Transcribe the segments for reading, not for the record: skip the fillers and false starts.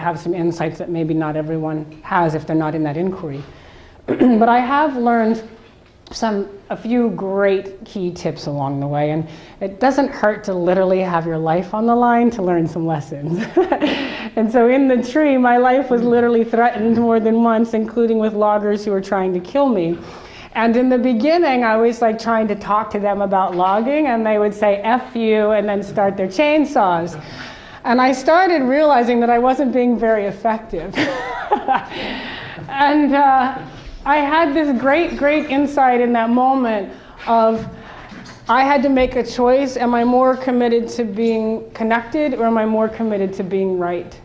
have some insights that maybe not everyone has if they're not in that inquiry. But I have learned a few great key tips along the way, and it doesn't hurt to literally have your life on the line to learn some lessons. And so in the tree, my life was literally threatened more than once, including with loggers who were trying to kill me. And in the beginning, I was like trying to talk to them about logging, and they would say, F you, and then start their chainsaws. And I started realizing that I wasn't being very effective. And I had this great insight in that moment of, I had to make a choice. Am I more committed to being connected, or am I more committed to being right?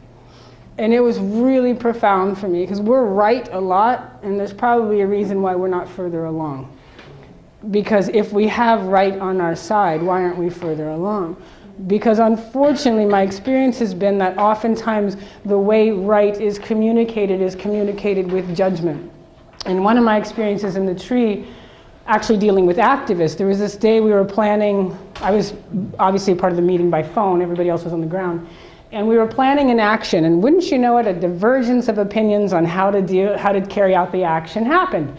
And it was really profound for me, because we're right a lot, and there's probably a reason why we're not further along. Because if we have right on our side, why aren't we further along? Because unfortunately, my experience has been that oftentimes the way right is communicated with judgment. And one of my experiences in the tree, actually dealing with activists, there was this day we were planning, I was obviously part of the meeting by phone, everybody else was on the ground, and we were planning an action, and wouldn't you know it, a divergence of opinions on how to carry out the action happened.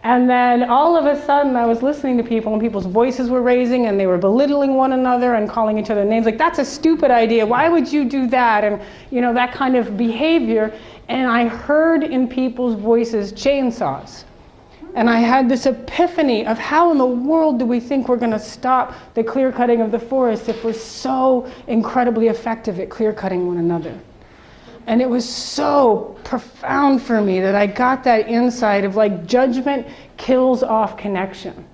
And then all of a sudden I was listening to people, and people's voices were raising, and they were belittling one another and calling each other names, like, that's a stupid idea, why would you do that, and that kind of behavior. And I heard in people's voices chainsaws. And I had this epiphany of how in the world do we think we're going to stop the clear cutting of the forest if we're so incredibly effective at clear cutting one another. And it was so profound for me that I got that insight of, like, judgment kills off connection.